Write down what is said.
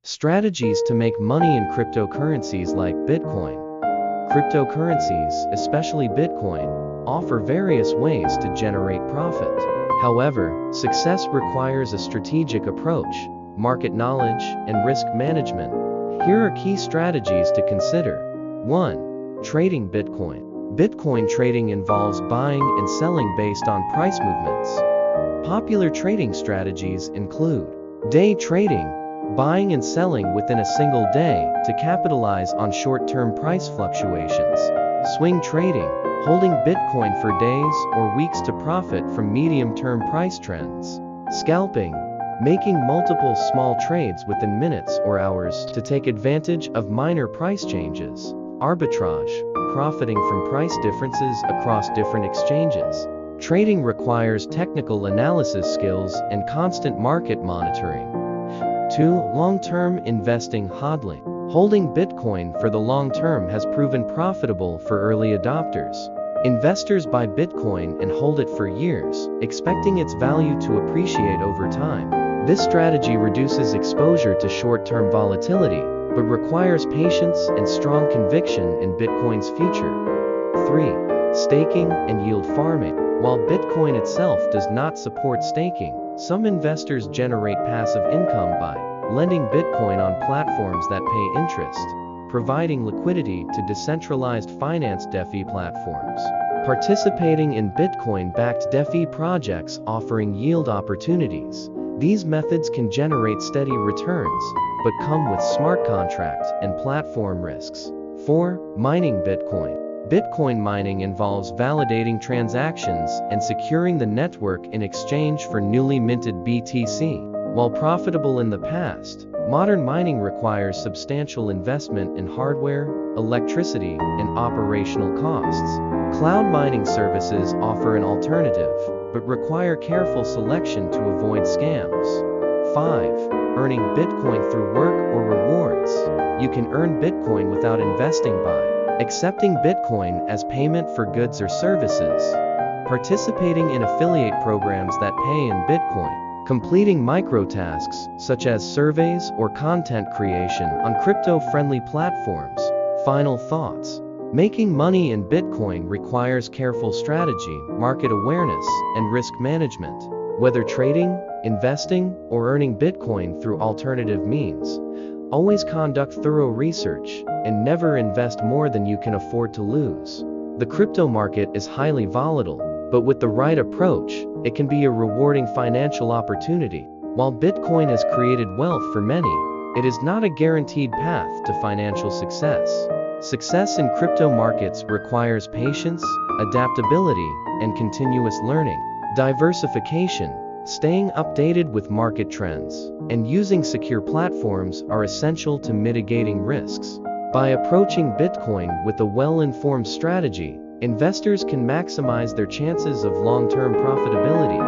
Strategies to make money in cryptocurrencies like Bitcoin. Cryptocurrencies, especially Bitcoin, offer various ways to generate profit. However, success requires a strategic approach, market knowledge, and risk management. Here are key strategies to consider. 1. Trading Bitcoin. Bitcoin trading involves buying and selling based on price movements. Popular trading strategies include day trading, buying and selling within a single day to capitalize on short-term price fluctuations. Swing trading, holding Bitcoin for days or weeks to profit from medium-term price trends. Scalping, making multiple small trades within minutes or hours to take advantage of minor price changes. Arbitrage, profiting from price differences across different exchanges. Trading requires technical analysis skills and constant market monitoring. 2. Long-term investing HODLing. Holding Bitcoin for the long term has proven profitable for early adopters. Investors buy Bitcoin and hold it for years, expecting its value to appreciate over time. This strategy reduces exposure to short-term volatility, but requires patience and strong conviction in Bitcoin's future. 3. Staking and yield farming. While Bitcoin itself does not support staking, some investors generate passive income by lending Bitcoin on platforms that pay interest, providing liquidity to decentralized finance DeFi platforms. Participating in Bitcoin-backed DeFi projects offering yield opportunities. These methods can generate steady returns, but come with smart contract and platform risks. 4. Mining Bitcoin. Bitcoin mining involves validating transactions and securing the network in exchange for newly minted BTC. While profitable in the past, modern mining requires substantial investment in hardware, electricity, and operational costs. Cloud mining services offer an alternative, but require careful selection to avoid scams. 5. Earning Bitcoin through work or rewards. You can earn Bitcoin without investing by accepting Bitcoin as payment for goods or services, participating in affiliate programs that pay in Bitcoin, completing microtasks such as surveys or content creation on crypto-friendly platforms. Final thoughts. Making money in Bitcoin requires careful strategy, market awareness, and risk management. Whether trading, investing, or earning Bitcoin through alternative means, always conduct thorough research and never invest more than you can afford to lose. The crypto market is highly volatile, but with the right approach, it can be a rewarding financial opportunity. While Bitcoin has created wealth for many, it is not a guaranteed path to financial success. Success in crypto markets requires patience, adaptability, and continuous learning. Diversification, staying updated with market trends, and using secure platforms are essential to mitigating risks. By approaching Bitcoin with a well-informed strategy, investors can maximize their chances of long-term profitability.